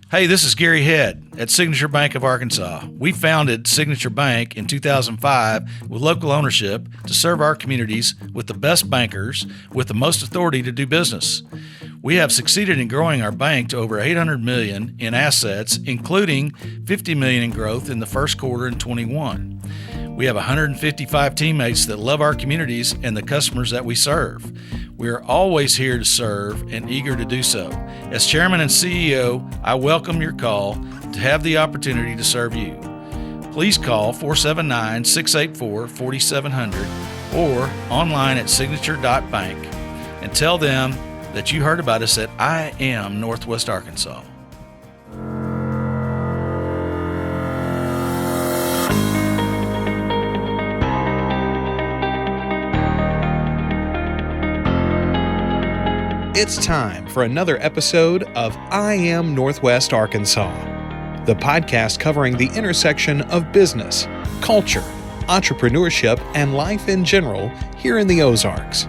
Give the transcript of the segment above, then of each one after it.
Hey, this is Gary Head at Signature Bank of Arkansas. We founded Signature Bank in 2005 with local ownership to serve our communities with the best bankers with the most authority to do business. We have succeeded in growing our bank to over $800 million in assets, including $50 million in growth in the first quarter in 21. We have 155 teammates that love our communities and the customers that we serve. We are always here to serve and eager to do so. As Chairman and CEO, I welcome your call to have the opportunity to serve you. Please call 479-684-4700 or online at signature.bank and tell them that you heard about us at I Am Northwest Arkansas. It's time for another episode of I Am Northwest Arkansas, the podcast covering the intersection of business, culture, entrepreneurship, and life in general here in the Ozarks.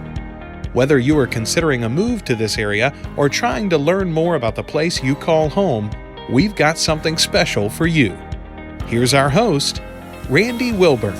Whether you are considering a move to this area or trying to learn more about the place you call home, we've got something special for you. Here's our host, Randy Wilburn.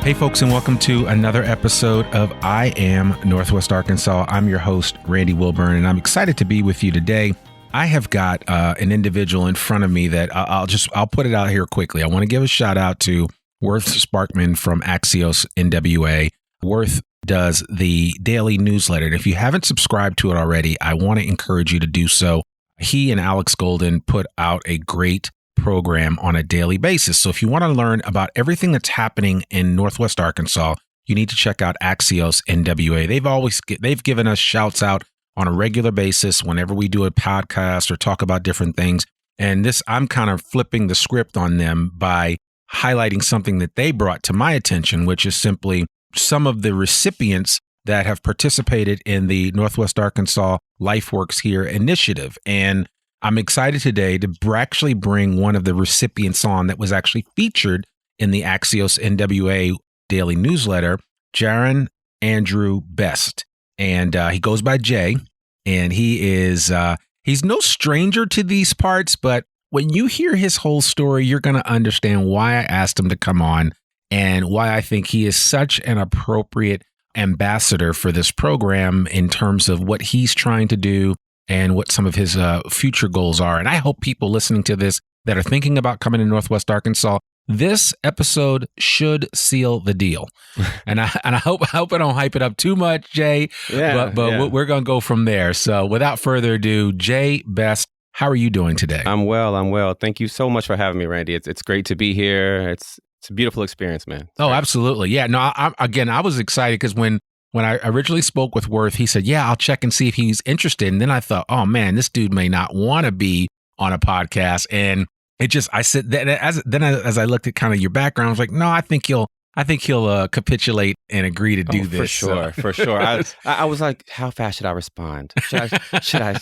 Hey folks, and welcome to another episode of I Am Northwest Arkansas. I'm your host, Randy Wilburn, and I'm excited to be with you today. I have got an individual in front of me that I'll put it out here quickly. I want to give a shout out to Worth Sparkman from Axios NWA. Worth does the daily newsletter, and if you haven't subscribed to it already, I want to encourage you to do so. He and Alex Golden put out a great program on a daily basis. So if you want to learn about everything that's happening in Northwest Arkansas, you need to check out Axios NWA. They've given us shouts out on a regular basis whenever we do a podcast or talk about different things. And this, I'm kind of flipping the script on them by highlighting something that they brought to my attention, which is simply some of the recipients that have participated in the Northwest Arkansas LifeWorks Here initiative. And I'm excited today to actually bring one of the recipients on that was actually featured in the Axios NWA daily newsletter, Jaron Andrew Best. And he goes by Jay, and he's no stranger to these parts, but when you hear his whole story, you're going to understand why I asked him to come on and why I think he is such an appropriate ambassador for this program in terms of what he's trying to do and what some of his future goals are. And I hope people listening to this that are thinking about coming to Northwest Arkansas, this episode should seal the deal. And I hope I don't hype it up too much, Jay, but we're going to go from there. So without further ado, Jay Best, how are you doing today? I'm well. Thank you so much for having me, Randy. It's great to be here. It's a beautiful experience, man. Oh, absolutely. Yeah. No, I was excited because when I originally spoke with Worth, he said, yeah, I'll check and see if he's interested. And then I thought, oh man, this dude may not want to be on a podcast. And as I looked at kind of your background, I was like, no, I think he'll capitulate and agree to do this. For sure. I was like, how fast should I respond? Should I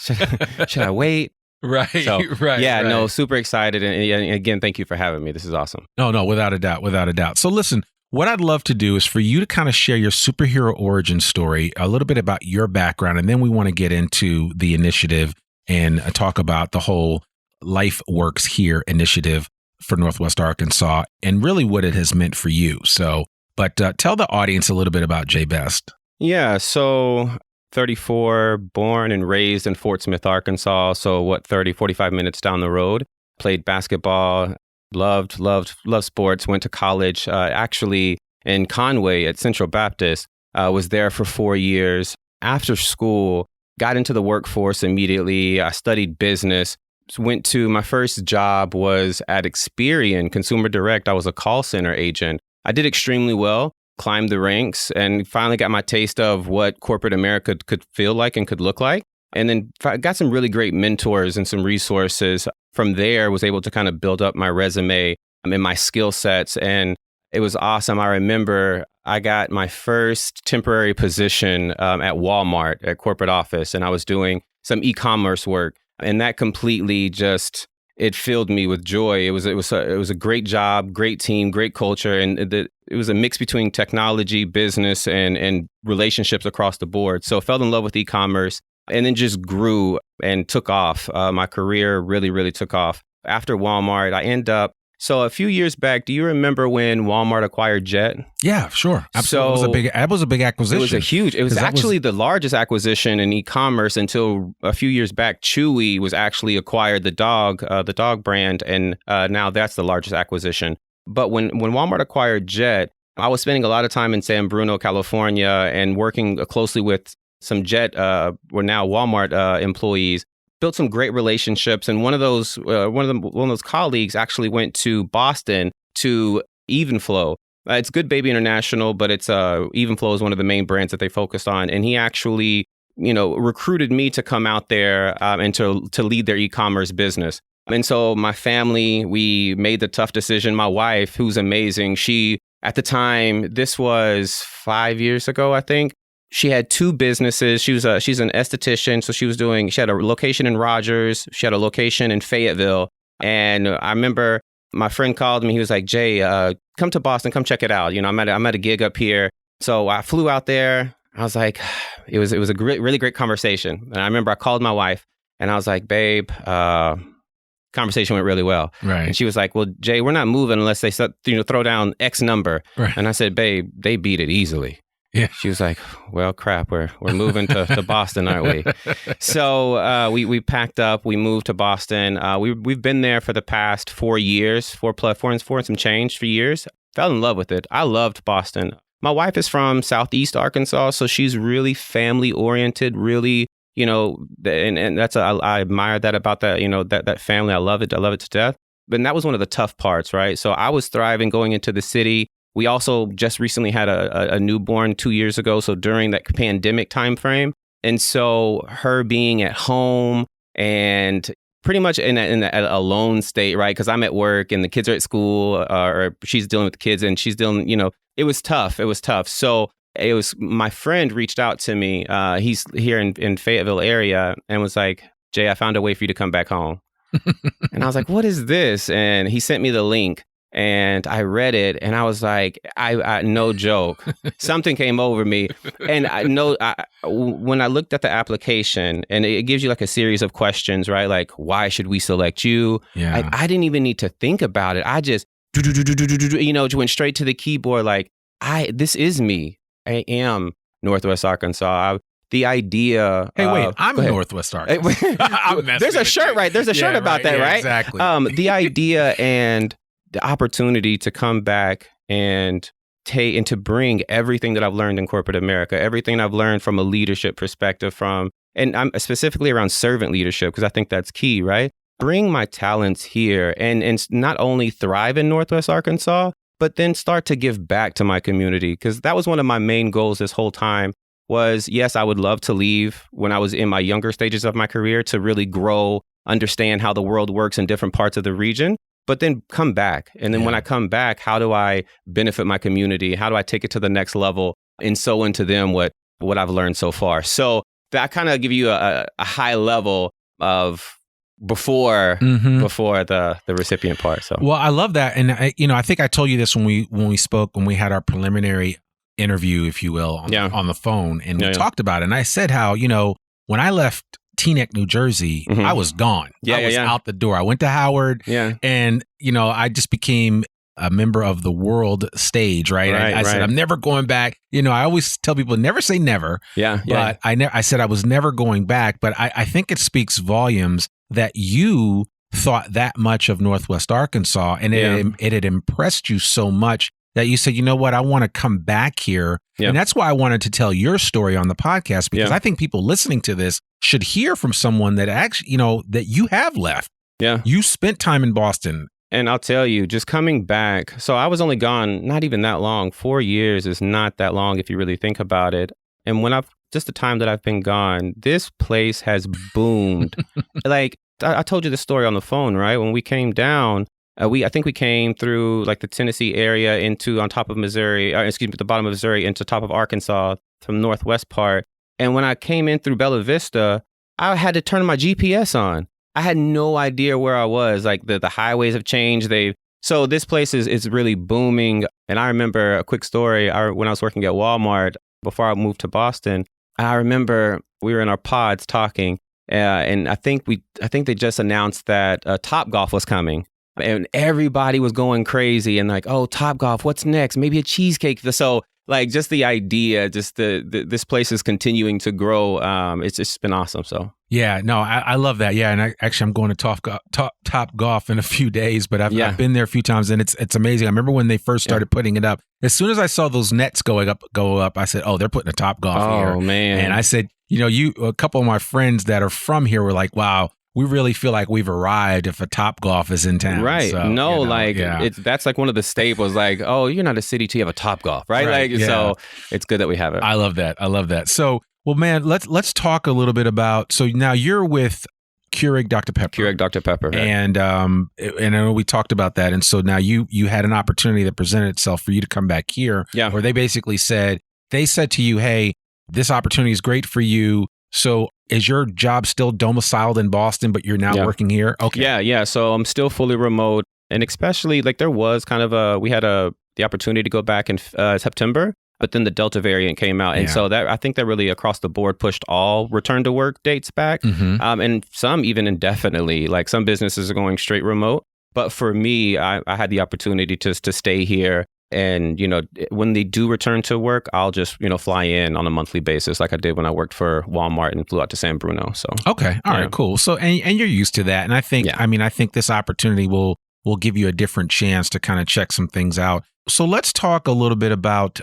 wait? Right. Yeah, no, super excited. And again, thank you for having me. This is awesome. No, without a doubt. So listen, what I'd love to do is for you to kind of share your superhero origin story, a little bit about your background, and then we want to get into the initiative and talk about the whole LifeWorks Here initiative for Northwest Arkansas and really what it has meant for you. So, but tell the audience a little bit about Jay Best. Yeah, so 34, born and raised in Fort Smith, Arkansas. So 45 minutes down the road. Played basketball. Loved sports, went to college, actually in Conway at Central Baptist, was there for 4 years. After school, got into the workforce immediately. I studied business, went to my first job was at Experian, Consumer Direct. I was a call center agent. I did extremely well, climbed the ranks, and finally got my taste of what corporate America could feel like and could look like. And then got some really great mentors and some resources. From there, was able to kind of build up my resume and my skill sets. And it was awesome. I remember I got my first temporary position at Walmart at corporate office, and I was doing some e-commerce work. And that completely just it filled me with joy. It was a great job, great team, great culture, and it was a mix between technology, business, and relationships across the board. So I fell in love with e-commerce, and then just grew and took off. My career really, really took off. After Walmart, I end up. So a few years back, do you remember when Walmart acquired Jet? Yeah, sure. Absolutely. That was a big acquisition. It was actually the largest acquisition in e-commerce until a few years back. Chewy was actually acquired the dog brand, and now that's the largest acquisition. But when Walmart acquired Jet, I was spending a lot of time in San Bruno, California, and working closely with some Jet, or now Walmart employees. Built some great relationships, and one of those colleagues actually went to Boston to Evenflow. It's Good Baby International, but it's Evenflow is one of the main brands that they focused on, and he actually recruited me to come out there and to lead their e-commerce business. And so my family, we made the tough decision. My wife, who's amazing, she at the time, this was 5 years ago, I think. She had two businesses. She's an esthetician, so she had a location in Rogers, she had a location in Fayetteville. And I remember my friend called me. He was like, "Jay, come to Boston, come check it out. I'm at a gig up here." So I flew out there. I was like, it was a really great conversation. And I remember I called my wife and I was like, "Babe, conversation went really well." Right. And she was like, "Well, Jay, we're not moving unless they throw down X number." Right. And I said, "Babe, they beat it easily." Yeah. She was like, "Well, crap, we're moving to Boston, aren't we?" So we packed up, we moved to Boston. We've been there for the past 4 years, four and some change for years. Fell in love with it. I loved Boston. My wife is from Southeast Arkansas, so she's really family oriented, really, and that's I admire that about that, that family. I love it to death. But that was one of the tough parts, right? So I was thriving going into the city. We also just recently had a newborn 2 years ago, so during that pandemic time frame. And so her being at home and pretty much in a alone state, right? Because I'm at work and the kids are at school, or she's dealing with the kids and she's dealing, it was tough. So my friend reached out to me. He's here in Fayetteville area and was like, "Jay, I found a way for you to come back home." And I was like, "What is this?" And he sent me the link. And I read it and I was like, I no joke, something came over me. And when I looked at the application, and it gives you like a series of questions, right? Like, why should we select you? Yeah. I didn't even need to think about it. I just, went straight to the keyboard. Like, this is me. I am Northwest Arkansas. The idea. Hey, wait, I'm Northwest Arkansas. There's a shirt, right? There's a shirt about that, right? Exactly. The idea and the opportunity to come back and to bring everything that I've learned in corporate America, everything I've learned from a leadership perspective, and I'm specifically around servant leadership, because I think that's key, right? Bring my talents here and not only thrive in Northwest Arkansas, but then start to give back to my community. Because that was one of my main goals this whole time was, yes, I would love to leave when I was in my younger stages of my career to really grow, understand how the world works in different parts of the region. But then come back. And then when I come back, how do I benefit my community? How do I take it to the next level and sow into them what I've learned so far? So that kind of give you a high level of before the recipient part. So well, I love that. And I think I told you this when we spoke, when we had our preliminary interview, if you will, on the phone, and we talked about it. And I said how, when I left Teaneck, New Jersey, I was gone. I was out the door. I went to Howard, and I just became a member of the world stage, right? I said I'm never going back. I always tell people never say never. But I said I was never going back. But I think it speaks volumes that you thought that much of Northwest Arkansas, and it had impressed you so much that you said, "You know what? I want to come back here." And that's why I wanted to tell your story on the podcast, because I think people listening to this should hear from someone that actually, that you have left. Yeah. You spent time in Boston. And I'll tell you, just coming back. So I was only gone not even that long. 4 years is not that long if you really think about it. And just the time that I've been gone, this place has boomed. Like I told you the story on the phone, right? When we came down, I think we came through like the Tennessee area on top of Missouri, the bottom of Missouri into top of Arkansas from northwest part. And when I came in through Bella Vista, I had to turn my GPS on. I had no idea where I was. Like the highways have changed. So this place is really booming. And I remember a quick story. When I was working at Walmart before I moved to Boston, I remember we were in our pods talking, and I think they just announced that Topgolf was coming, and everybody was going crazy and like, oh, Topgolf, what's next? Maybe a cheesecake. So like just the idea, just this place is continuing to grow. It's just been awesome. So yeah, no, I love that. Yeah, and I'm going to Top Golf in a few days, but I've been there a few times, and it's amazing. I remember when they first started putting it up. As soon as I saw those nets go up, I said, "Oh, they're putting a Top Golf here." Oh man! And I said, a couple of my friends that are from here were like, "Wow, we really feel like we've arrived if a Top Golf is in town." Right? So, that's like one of the staples. Like, oh, you're not a city till you have a Top Golf, right? So it's good that we have it. I love that. So. Well, man, let's talk a little bit about. So now you're with Keurig Dr. Pepper. Keurig Dr. Pepper, right. And I know we talked about that. And so now you had an opportunity that presented itself for you to come back here. Yeah. Where they said to you, hey, this opportunity is great for you. So is your job still domiciled in Boston, but you're now working here? Okay. Yeah. So I'm still fully remote, and especially like there was kind of we had the opportunity to go back in September. But then the Delta variant came out. And so I think that really across the board pushed all return to work dates back. Mm-hmm. And some even indefinitely, like some businesses are going straight remote. But for me, I had the opportunity to stay here. And, when they do return to work, I'll just, fly in on a monthly basis like I did when I worked for Walmart and flew out to San Bruno. So, okay. All right, cool. So, and you're used to that. And I think, I think this opportunity will give you a different chance to kind of check some things out. So let's talk a little bit about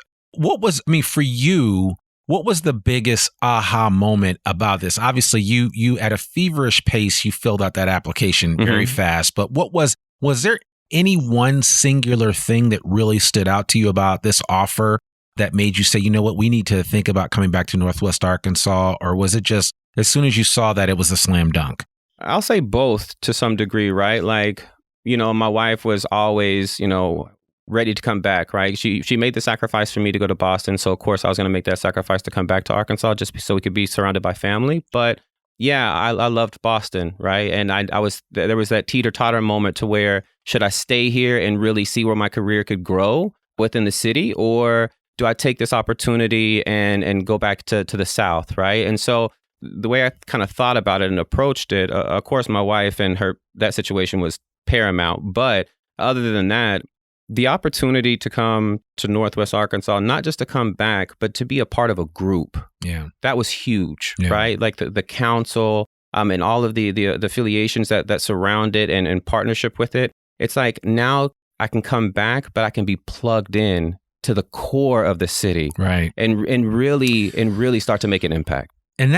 for you, what was the biggest aha moment about this? Obviously, you at a feverish pace, you filled out that application very fast, but was there any one singular thing that really stood out to you about this offer that made you say, you know what, we need to think about coming back to Northwest Arkansas? Or was it just as soon as you saw that it was a slam dunk? I'll say both to some degree, right? Like, my wife was always, ready to come back, right? She made the sacrifice for me to go to Boston. So of course I was going to make that sacrifice to come back to Arkansas just so we could be surrounded by family. But yeah, I loved Boston, right? And there was that teeter-totter moment to where should I stay here and really see where my career could grow within the city, or do I take this opportunity and go back to the South, right? And so the way I kind of thought about it and approached it, of course my wife and that situation was paramount. But other than that, the opportunity to come to Northwest Arkansas, not just to come back, but to be a part of a group. Yeah. That was huge, right? Like the council and all of the affiliations that surround it and partnership with it. It's like now I can come back, but I can be plugged in to the core of the city. Right. And really start to make an impact. And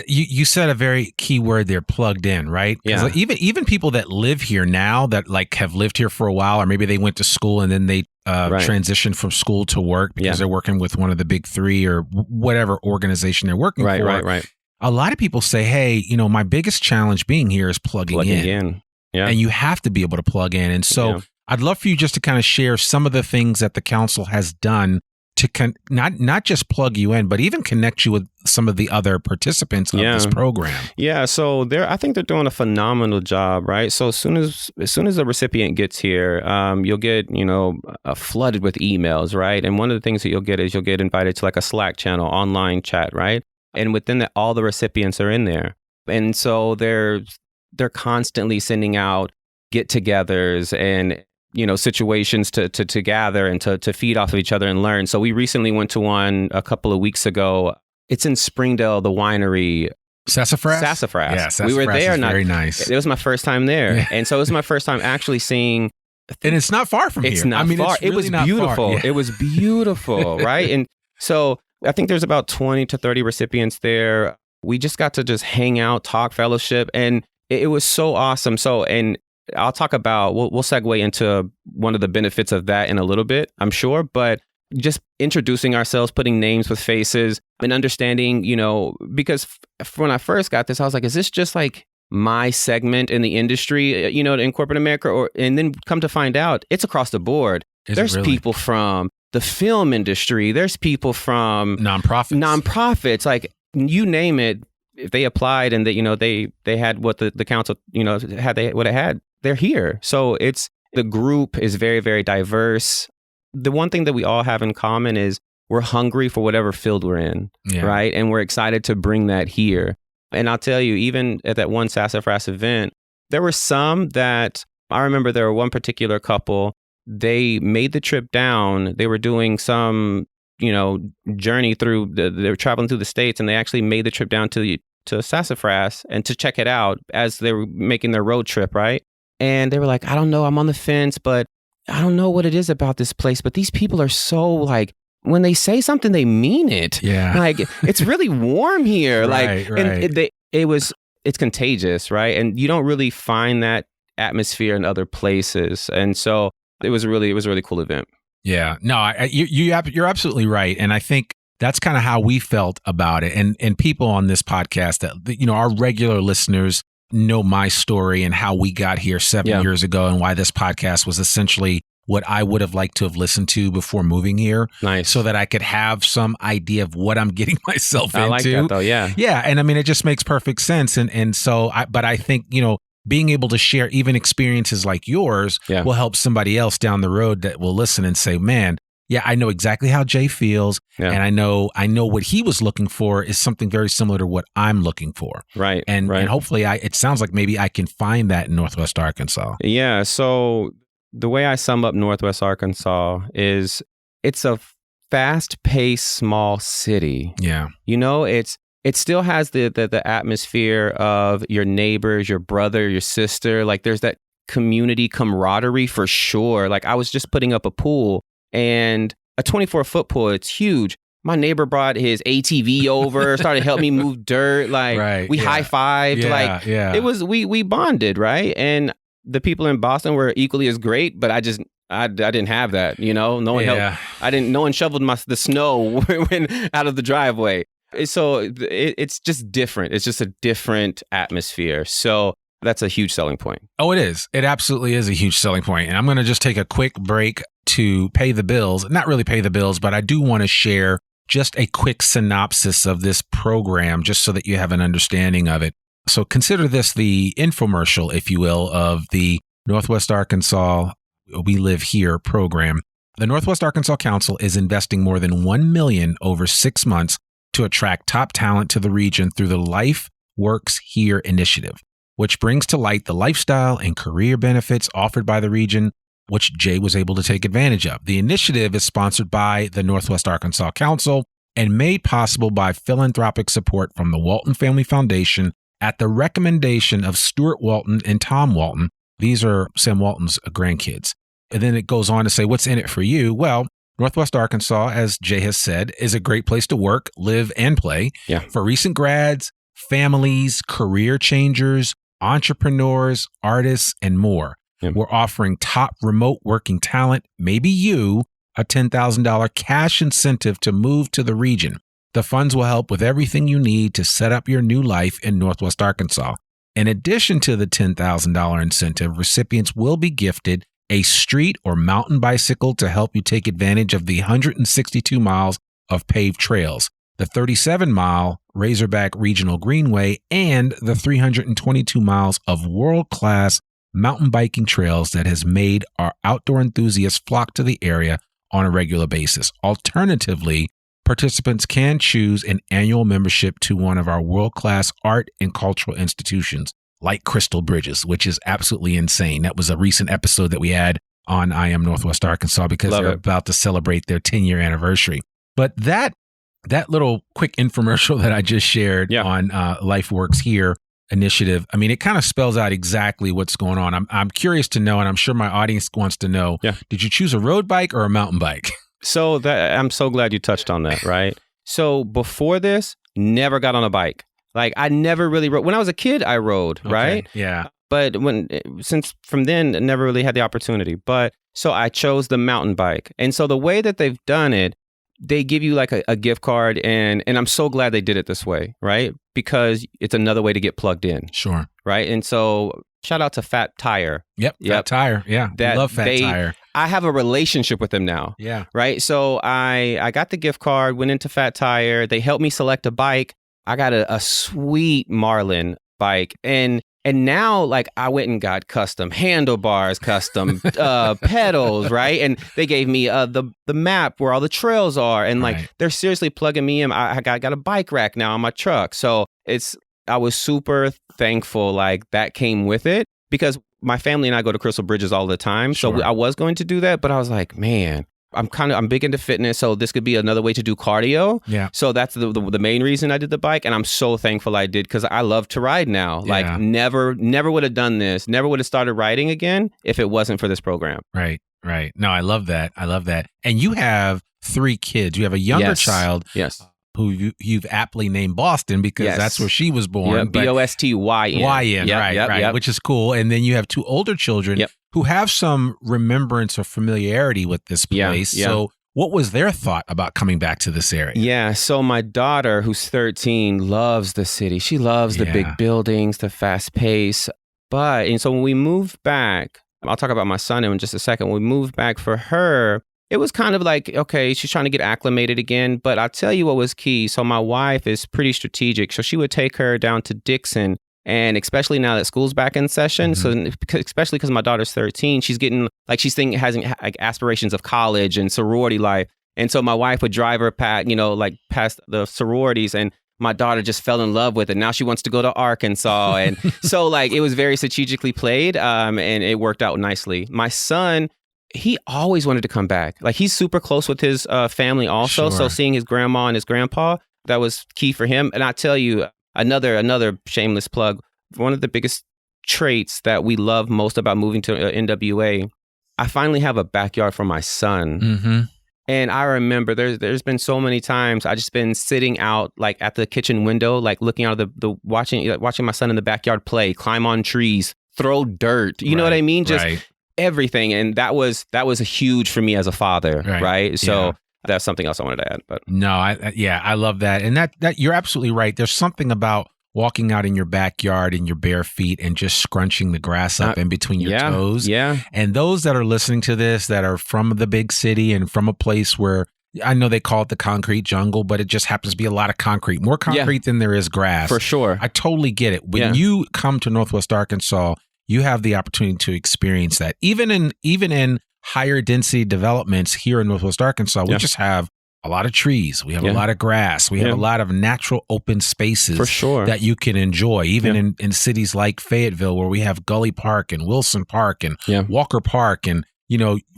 you said a very key word there, plugged in, right? Yeah. Like even people that live here now that like have lived here for a while, or maybe they went to school and then they transitioned from school to work because they're working with one of the big three or whatever organization they're working for. Right. A lot of people say, hey, my biggest challenge being here is plugging in. Yeah. And you have to be able to plug in. And so I'd love for you just to kind of share some of the things that the council has done to not just plug you in, but even connect you with some of the other participants of this program. Yeah, so I think they're doing a phenomenal job, right? So as soon as the recipient gets here, you'll get flooded with emails, right? And one of the things that you'll get invited to like a Slack channel, online chat, right? And within that, all the recipients are in there, and so they're constantly sending out get-togethers and situations to gather and to feed off of each other and learn. So we recently went to one a couple of weeks ago. It's in Springdale, the winery. Sassafras? Sassafras. Yeah, Sassafras we were there. Is very nice. It was my first time there. Yeah. And so it was my first time actually seeing. And it's not far from here. It's not far. It's really not beautiful. Far. Yeah. It was beautiful, right? And so I think there's about 20 to 30 recipients there. We just got to just hang out, talk, fellowship, and it was so awesome. So, and I'll talk about, we'll segue into one of the benefits of that in a little bit, I'm sure, but just introducing ourselves, putting names with faces and understanding, because when I first got this, I was like, is this just like my segment in the industry, in corporate America? And then come to find out, it's across the board. There's people from the film industry. There's people from nonprofits. Like, you name it. if they applied and they had what the council, what it had, they're here. So the group is very, very diverse. The one thing that we all have in common is we're hungry for whatever field we're in, right? And we're excited to bring that here. And I'll tell you, even at that one Sassafras event, there were some that I remember. There were one particular couple, they made the trip down. They were doing some, journey through, they were traveling through the States, and they actually made the trip down to Sassafras and to check it out as they were making their road trip, right? And they were like, I don't know, I'm on the fence, but I don't know what it is about this place. But these people are so like, when they say something, they mean it. Yeah. Like, it's really warm here. Right. And it's contagious, right? And you don't really find that atmosphere in other places. And so it was a really cool event. Yeah. No, you're absolutely right. And I think that's kind of how we felt about it. And people on this podcast that, our regular listeners know my story and how we got here 7 years ago and why this podcast was essentially what I would have liked to have listened to before moving here. Nice. So that I could have some idea of what I'm getting myself into. I like that though, yeah. Yeah. And I mean, it just makes perfect sense. And so, but I think, being able to share even experiences like yours will help somebody else down the road that will listen and say, man, yeah, I know exactly how Jay feels. Yeah. And I know what he was looking for is something very similar to what I'm looking for. Right. And hopefully it sounds like maybe I can find that in Northwest Arkansas. Yeah. So the way I sum up Northwest Arkansas is it's a fast-paced small city. Yeah. It still has the atmosphere of your neighbors, your brother, your sister. Like there's that community camaraderie for sure. Like I was just putting up a pool, and a 24-foot pool, it's huge. My neighbor brought his ATV over, started helping me move dirt. Like we high-fived. It was, we bonded, right? And the people in Boston were equally as great, but I didn't have that, no one helped. No one shoveled the snow when out of the driveway. So it's just different. It's just a different atmosphere. So that's a huge selling point. Oh, it is. It absolutely is a huge selling point. And I'm going to just take a quick break to pay the bills. Not really pay the bills, but I do want to share just a quick synopsis of this program, just so that you have an understanding of it. So consider this the infomercial, if you will, of the Northwest Arkansas We Live Here program. The Northwest Arkansas Council is investing more than $1 million over 6 months to attract top talent to the region through the Life Works Here initiative, which brings to light the lifestyle and career benefits offered by the region, which Jay was able to take advantage of. The initiative is sponsored by the Northwest Arkansas Council and made possible by philanthropic support from the Walton Family Foundation at the recommendation of Stuart Walton and Tom Walton. These are Sam Walton's grandkids. And then it goes on to say, what's in it for you? Well, Northwest Arkansas, as Jay has said, is a great place to work, live, and play for recent grads, families, career changers, entrepreneurs, artists, and more. We're offering top remote working talent, maybe you, a $10,000 cash incentive to move to the region. The funds will help with everything you need to set up your new life in Northwest Arkansas. In addition to the $10,000 incentive, recipients will be gifted a street or mountain bicycle to help you take advantage of the 162 miles of paved trails, the 37-mile Razorback Regional Greenway, and the 322 miles of world-class mountain biking trails that has made our outdoor enthusiasts flock to the area on a regular basis. Alternatively, participants can choose an annual membership to one of our world-class art and cultural institutions, like Crystal Bridges, which is absolutely insane. That was a recent episode that we had on I Am Northwest Arkansas because they're about to celebrate their 10-year anniversary. But that little quick infomercial that I just shared on Life Works Here initiative, I mean, it kind of spells out exactly what's going on. I'm curious to know, and I'm sure my audience wants to know, did you choose a road bike or a mountain bike? So I'm so glad you touched on that, right? So before this, never got on a bike. Like I never really rode. When I was a kid, I rode, right? Yeah. But since from then, I never really had the opportunity. But so I chose the mountain bike. And so the way that they've done it, they give you like a gift card. And I'm so glad they did it this way, right? Because it's another way to get plugged in. Sure. Right. And so shout out to Fat Tire. Yep. Fat Tire. Yeah. I love Fat Tire. I have a relationship with them now. Yeah. Right. So I got the gift card, went into Fat Tire. They helped me select a bike. I got a sweet Marlin bike, and now, like, I went and got custom handlebars, custom pedals, right? And they gave me the map where all the trails are, and like they're seriously plugging me in. I got a bike rack now on my truck, so I was super thankful like that came with it, because my family and I go to Crystal Bridges all the time, so I was going to do that, but I was like, man, I'm big into fitness, so this could be another way to do cardio. Yeah. So that's the main reason I did the bike, and I'm so thankful I did, because I love to ride now. Like never would have done this, never would have started riding again if it wasn't for this program. Right. No, I love that. And you have 3 kids. You have a younger child. Yes. Who you've aptly named Boston, because that's where she was born. Yeah, Bostyn. Right. Which is cool. And then you have 2 older children who have some remembrance or familiarity with this place. Yeah. So what was their thought about coming back to this area? Yeah. So my daughter, who's 13, loves the city. She loves the big buildings, the fast pace. And so when we moved back, I'll talk about my son in just a second. When we moved back, for her, it was kind of like, okay, she's trying to get acclimated again. But I'll tell you what was key. So my wife is pretty strategic. So she would take her down to Dixon. And especially now that school's back in session, so especially because my daughter's 13, she's getting like, has like aspirations of college and sorority life. And so my wife would drive her past the sororities, and my daughter just fell in love with it. Now she wants to go to Arkansas. And so like it was very strategically played, and it worked out nicely. My son, he always wanted to come back. Like, he's super close with his family also. So seeing his grandma and his grandpa, that was key for him. And I tell you, another shameless plug, one of the biggest traits that we love most about moving to NWA, I finally have a backyard for my son. Mm-hmm. And I remember there's been so many times I just been sitting out like at the kitchen window, like looking out of the watching my son in the backyard play, climb on trees, throw dirt. You know what I mean? Just everything. And that was a huge for me as a father. Right. So that's something else I wanted to add. But no, I love that. And that you're absolutely right. There's something about walking out in your backyard in your bare feet and just scrunching the grass up in between your toes. Yeah. And those that are listening to this that are from the big city and from a place where, I know they call it the concrete jungle, but it just happens to be a lot of concrete, more concrete than there is grass. For sure. I totally get it. When you come to Northwest Arkansas, you have the opportunity to experience that. Even in higher density developments here in Northwest Arkansas, we just have a lot of trees. We have a lot of grass. We have a lot of natural open spaces that you can enjoy, even in cities like Fayetteville, where we have Gully Park and Wilson Park and Walker Park and,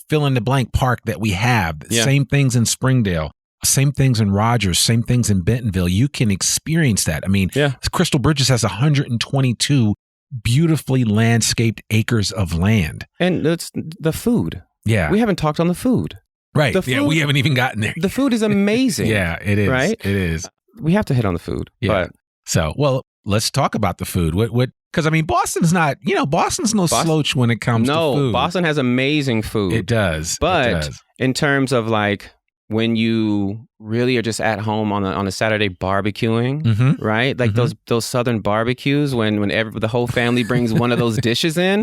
fill in the blank park that we have. Same things in Springdale, same things in Rogers, same things in Bentonville. You can experience that. I mean, Crystal Bridges has 122 beautifully landscaped acres of land. And it's the food. Yeah. We haven't talked on the food. Right. The food, we haven't even gotten there. The food is amazing. It is. Right? It is. We have to hit on the food. Yeah. But let's talk about the food. Because, I mean, Boston's no slouch when it comes to food. No, Boston has amazing food. It does. But in terms of like when you really are just at home on a Saturday barbecuing, right? Like those Southern barbecues when the whole family brings one of those dishes in.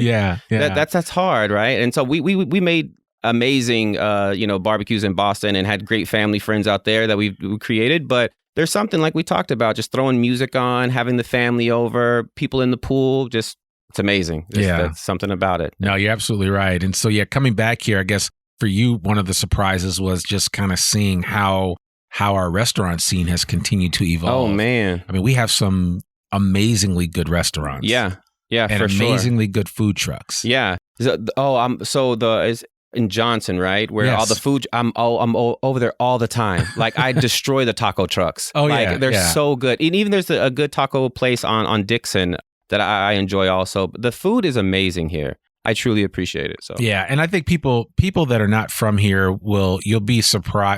That's hard, right? And so we made amazing barbecues in Boston and had great family friends out there that we created. But there's something like we talked about, just throwing music on, having the family over, people in the pool, just it's amazing. That's something about it. No, you're absolutely right. And so coming back here, I guess for you, one of the surprises was just kind of seeing how our restaurant scene has continued to evolve. Oh man. I mean, we have some amazingly good restaurants. Yeah, and for amazingly good food trucks. Yeah. Is in Johnson, right? Where all the food, I'm over there all the time. Like I destroy the taco trucks. They're so good. And even there's a good taco place on Dixon that I enjoy also. But the food is amazing here. I truly appreciate it. So and I think people that are not from here you'll be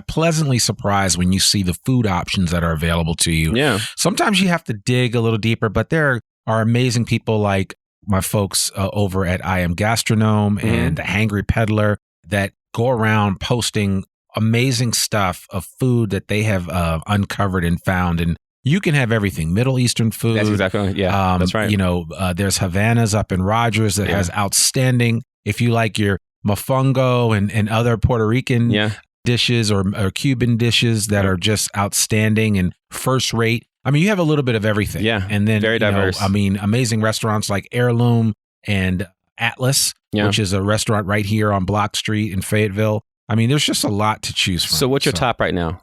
pleasantly surprised when you see the food options that are available to you. Yeah. Sometimes you have to dig a little deeper, but there are amazing people like my folks over at I Am Gastronome and the Hangry Peddler that go around posting amazing stuff of food that they have uncovered and found. And you can have everything, Middle Eastern food. That's exactly, that's right. There's Havana's up in Rogers that has outstanding, if you like your mofongo and other Puerto Rican dishes or Cuban dishes that are just outstanding and first rate. I mean, you have a little bit of everything. Yeah, And then, very diverse. I mean, amazing restaurants like Heirloom and Atlas, which is a restaurant right here on Block Street in Fayetteville. I mean, there's just a lot to choose from. So what's your top right now?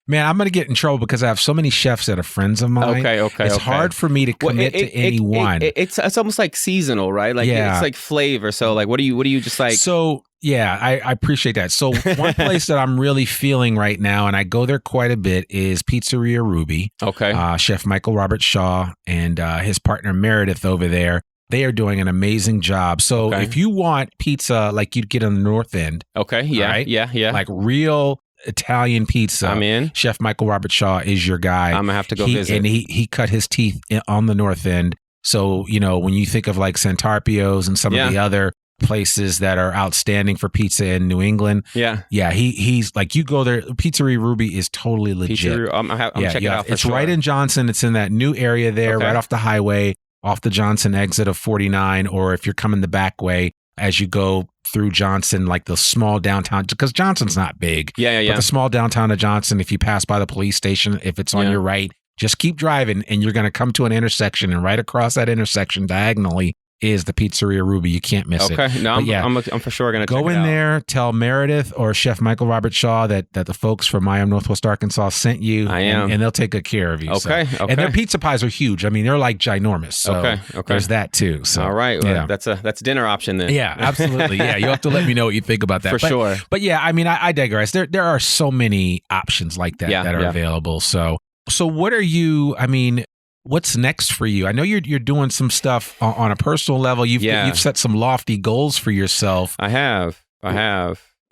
Man, I'm going to get in trouble because I have so many chefs that are friends of mine. It's hard for me to commit to any one. It's almost like seasonal, right? Like it's like flavor. So like, what do you just like? So yeah, I appreciate that. So one place that I'm really feeling right now, and I go there quite a bit, is Pizzeria Ruby. Okay. Chef Michael Robert Shaw and his partner Meredith over there. They are doing an amazing job. So if you want pizza like you'd get on the North End. Okay. Yeah. Right? Yeah. Like real Italian pizza. I'm in. Chef Michael Robert Shaw is your guy. I'm gonna have to go visit. And he cut his teeth on the North End. So, when you think of like Santarpio's and some of the other places that are outstanding for pizza in New England. Yeah. He's like, you go there. Pizzeria Ruby is totally legit. I'm checking it out for It's sure. right in Johnson. It's in that new area there, right off the highway, off the Johnson exit of 49. Or if you're coming the back way, as you go through Johnson, like the small downtown, because Johnson's not big. Yeah. But the small downtown of Johnson, if you pass by the police station, if it's on your right, just keep driving and you're going to come to an intersection, and right across that intersection diagonally is the Pizzeria Ruby. You can't miss it. Okay. No, I'm for sure going to check it out. Go in there, tell Meredith or Chef Michael Robert Shaw that the folks from I Am Northwest Arkansas sent you. And they'll take good care of you. Okay. And their pizza pies are huge. I mean, they're like ginormous. So there's that too. So all right. Well, that's a dinner option then. Yeah, absolutely. Yeah. You'll have to let me know what you think about that. For sure. But yeah, I mean, I digress. There are so many options like that that are available. So what are you, what's next for you? I know you're doing some stuff on a personal level. You've set some lofty goals for yourself. I have.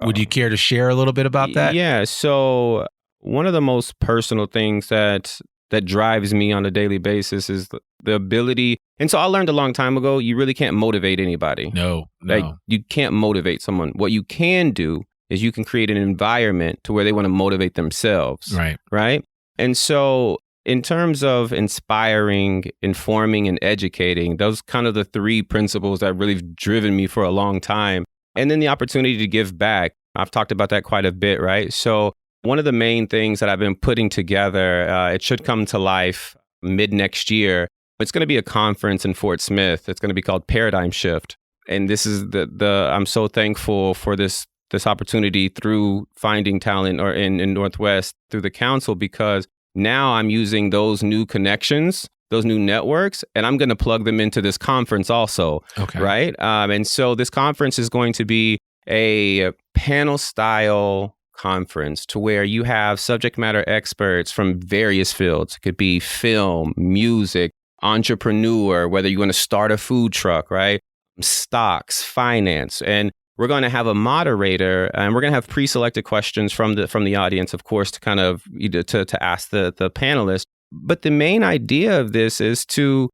Would you care to share a little bit about that? Yeah. So one of the most personal things that drives me on a daily basis is the ability. And so I learned a long time ago, you really can't motivate anybody. No. Like, you can't motivate someone. What you can do is you can create an environment to where they want to motivate themselves. Right. And so in terms of inspiring, informing, and educating, those kind of the three principles that really have driven me for a long time. And then the opportunity to give back. I've talked about that quite a bit, right? So one of the main things that I've been putting together, it should come to life mid next year. It's going to be a conference in Fort Smith. It's going to be called Paradigm Shift. And this is I'm so thankful for this opportunity through finding talent or in Northwest through the council, because now I'm using those new connections, those new networks, and I'm going to plug them into this conference also. Okay. Right. And so this conference is going to be a panel style conference to where you have subject matter experts from various fields. It could be film, music, entrepreneur, whether you want to start a food truck, right? Stocks, finance. And we're going to have a moderator, and we're going to have pre-selected questions from the audience, of course, to kind of to ask the panelists. But the main idea of this is to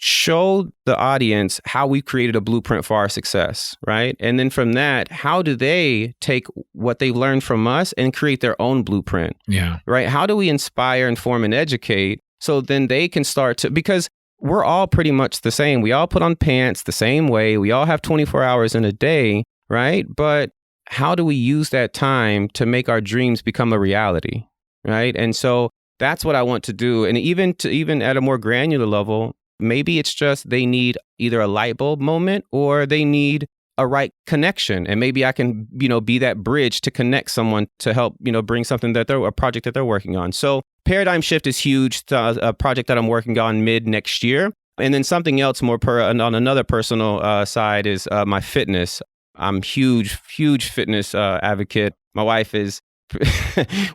show the audience how we created a blueprint for our success, right? And then from that, how do they take what they've learned from us and create their own blueprint? Yeah. Right? How do we inspire, inform, and educate so then they can start to, because we're all pretty much the same. We all put on pants the same way. We all have 24 hours in a day. Right. But how do we use that time to make our dreams become a reality? Right. And so that's what I want to do. And even at a more granular level, maybe it's just they need either a light bulb moment or they need a right connection. And maybe I can, be that bridge to connect someone to help, bring something a project that they're working on. So Paradigm Shift is huge, a project that I'm working on mid next year. And then something else more on another personal side is my fitness. I'm huge fitness advocate. My wife is,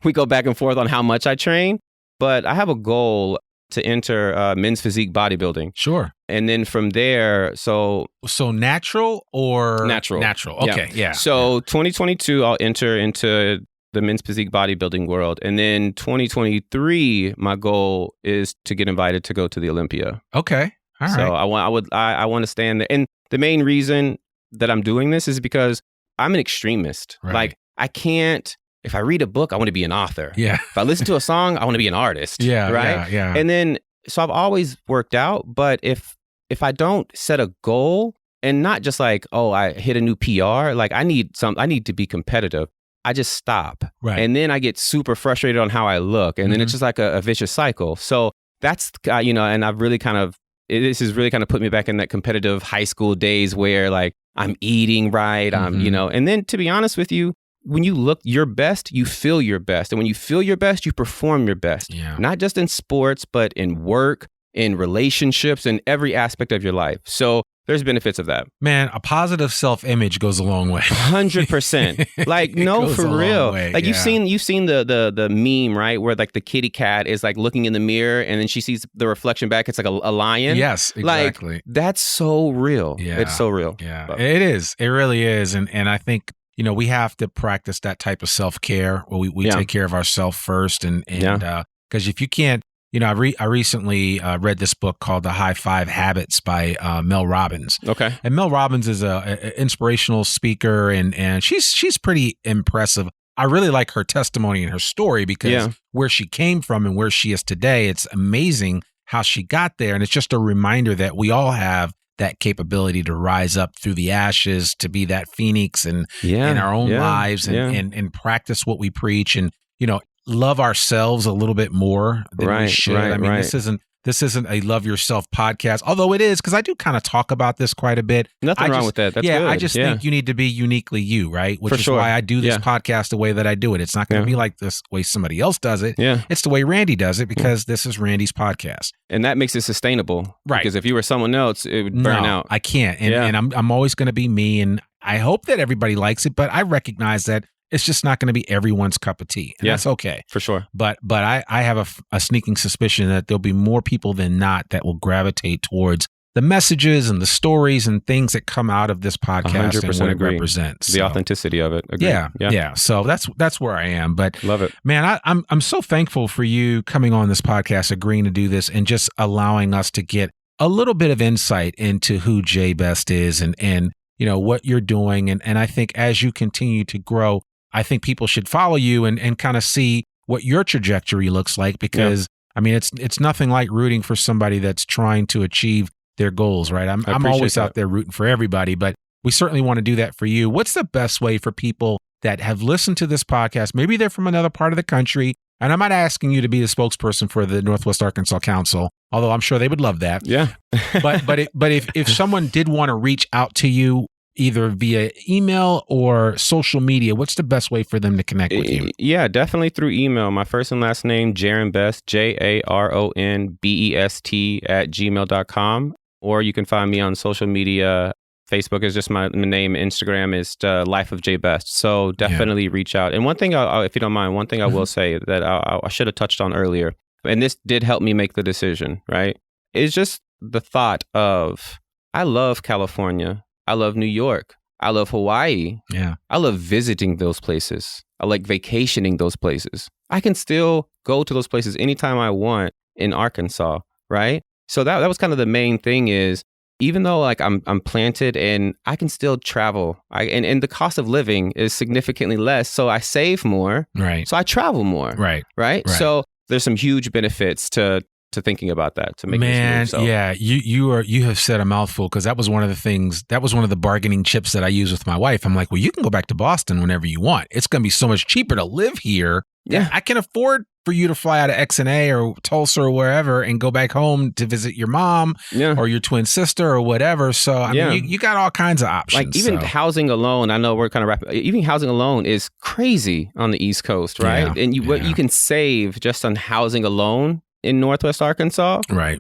we go back and forth on how much I train, but I have a goal to enter men's physique bodybuilding. Sure. And then from there, so natural or? Natural. Okay. Yeah. So 2022, I'll enter into the men's physique bodybuilding world. And then 2023, my goal is to get invited to go to the Olympia. Okay. All right. So I want to stand there. And the main reason that I'm doing this is because I'm an extremist. Right. Like, I can't, if I read a book, I want to be an author. Yeah. If I listen to a song, I want to be an artist. Yeah. Right. Yeah. And then, so I've always worked out, but if I don't set a goal and not just like, oh, I hit a new PR, like I need to be competitive. I just stop. Right. And then I get super frustrated on how I look. And then it's just like a vicious cycle. So that's, and I've really this has really kind of put me back in that competitive high school days where like I'm eating right. And then to be honest with you, when you look your best, you feel your best. And when you feel your best, you perform your best. Yeah. Not just in sports, but in work, in relationships, in every aspect of your life. So there's benefits of that. Man, a positive self-image goes a long way. 100%. Like, no, for real. Like you've seen the meme, right? Where like the kitty cat is like looking in the mirror and then she sees the reflection back. It's like a lion. Yes, exactly. Like, that's so real. Yeah. It's so real. Yeah, it is. It really is. And I think, we have to practice that type of self-care where we take care of ourselves first. And because if you can't, I recently read this book called The High Five Habits by Mel Robbins. Okay. And Mel Robbins is a inspirational speaker, and she's pretty impressive. I really like her testimony and her story because where she came from and where she is today, it's amazing how she got there. And it's just a reminder that we all have that capability to rise up through the ashes, to be that phoenix in our own lives and practice what we preach and, love ourselves a little bit more than we should. I mean, this isn't a love yourself podcast, although it is, because I do kind of talk about this quite a bit. Nothing wrong with that. That's good. I just think you need to be uniquely you, right? Which is why I do this podcast the way that I do it. It's not going to be like this way somebody else does it. Yeah. It's the way Randy does it because this is Randy's podcast. And that makes it sustainable. Right. Because if you were someone else, it would burn out. I can't. And I'm always going to be me. And I hope that everybody likes it, but I recognize that it's just not going to be everyone's cup of tea. And that's okay. For sure. But I have a sneaking suspicion that there'll be more people than not that will gravitate towards the messages and the stories and things that come out of this podcast 100% and what agree. it represents. The authenticity of it. Agree. Yeah. So that's where I am. But love it. Man, I'm so thankful for you coming on this podcast, agreeing to do this and just allowing us to get a little bit of insight into who Jay Best is and what you're doing. And I think as you continue to grow, I think people should follow you and kind of see what your trajectory looks like because, I mean, it's nothing like rooting for somebody that's trying to achieve their goals, right? I'm always out there rooting for everybody, but we certainly want to do that for you. What's the best way for people that have listened to this podcast? Maybe they're from another part of the country, and I'm not asking you to be the spokesperson for the Northwest Arkansas Council, although I'm sure they would love that. Yeah. but if someone did want to reach out to you, either via email or social media, what's the best way for them to connect with you? Yeah, definitely through email. My first and last name, Jaron Best, JaronBest @gmail.com. Or you can find me on social media. Facebook is just my name. Instagram is Life of Jay Best. So definitely reach out. And one thing, if you don't mind, one thing I will say that I should have touched on earlier, and this did help me make the decision, right? Is just the thought of, I love California. I love New York. I love Hawaii. Yeah. I love visiting those places. I like vacationing those places. I can still go to those places anytime I want in Arkansas, right? So that was kind of the main thing is, even though like I'm planted and I can still travel, and the cost of living is significantly less, so I save more. Right. So I travel more. Right. So there's some huge benefits to thinking about that, to make this move. So. Yeah, you have said a mouthful, because that was one of the bargaining chips that I use with my wife. I'm like, well, you can go back to Boston whenever you want. It's going to be so much cheaper to live here. Yeah, I can afford for you to fly out of XNA or Tulsa or wherever and go back home to visit your mom or your twin sister or whatever. So I mean, you got all kinds of options. Like even housing alone, I know we're kind of wrapping. Even housing alone is crazy on the East Coast, right? Yeah, and what you can save just on housing alone in Northwest Arkansas, right?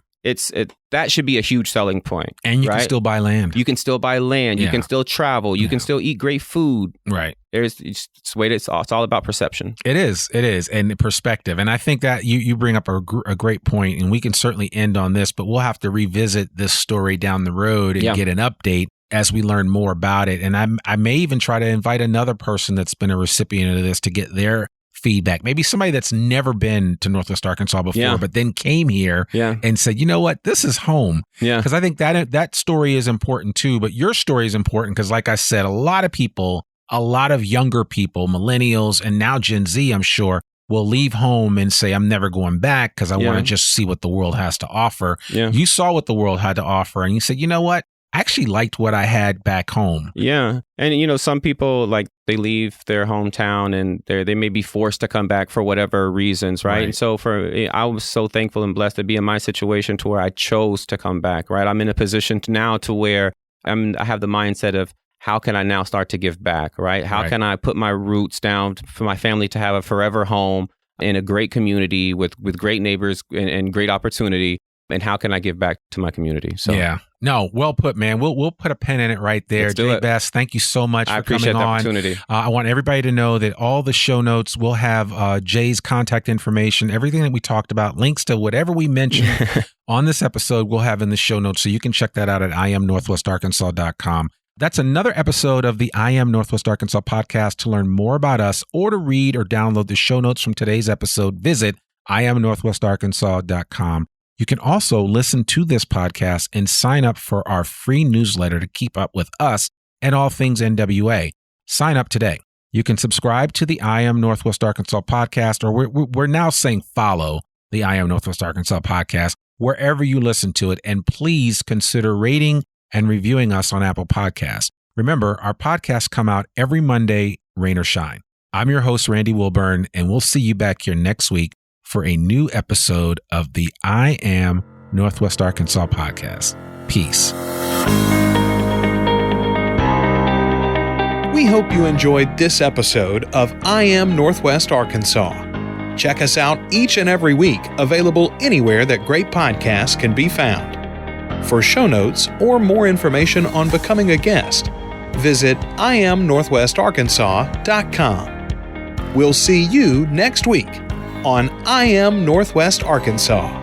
That should be a huge selling point. And you can still buy land. You can still buy land. You can still travel. You can still eat great food. Right. It's all about perception. It is, and perspective. And I think that you bring up a great point, and we can certainly end on this, but we'll have to revisit this story down the road and get an update as we learn more about it. And I may even try to invite another person that's been a recipient of this to get their feedback. Maybe somebody that's never been to Northwest Arkansas before, but then came here and said, you know what, this is home. Yeah. Because I think that story is important too, but your story is important because, like I said, a lot of younger people, millennials, and now Gen Z, I'm sure, will leave home and say, I'm never going back because I want to just see what the world has to offer. Yeah. You saw what the world had to offer and you said, you know what, I actually liked what I had back home. Yeah. And, some people, like, They leave their hometown and they may be forced to come back for whatever reasons, right? And so I was so thankful and blessed to be in my situation to where I chose to come back, right? I'm in a position now to where I have the mindset of how can I now start to give back, right? How can I put my roots down for my family to have a forever home in a great community with great neighbors and great opportunity? And how can I give back to my community? So yeah, no, well put, man. We'll put a pin in it right there. Jay Best, thank you so much for coming on. I appreciate the opportunity. I want everybody to know that all the show notes will have Jay's contact information, everything that we talked about, links to whatever we mentioned on this episode, we'll have in the show notes. So you can check that out at IamNorthwestArkansas.com. That's another episode of the I Am Northwest Arkansas podcast. To learn more about us or to read or download the show notes from today's episode, visit IamNorthwestArkansas.com. You can also listen to this podcast and sign up for our free newsletter to keep up with us and all things NWA. Sign up today. You can subscribe to the I Am Northwest Arkansas podcast, or we're now saying follow the I Am Northwest Arkansas podcast wherever you listen to it. And please consider rating and reviewing us on Apple Podcasts. Remember, our podcasts come out every Monday, rain or shine. I'm your host, Randy Wilburn, and we'll see you back here next week for a new episode of the I Am Northwest Arkansas podcast. Peace. We hope you enjoyed this episode of I Am Northwest Arkansas. Check us out each and every week, available anywhere that great podcasts can be found. For show notes or more information on becoming a guest, visit IamNorthwestArkansas.com. We'll see you next week on I Am Northwest Arkansas.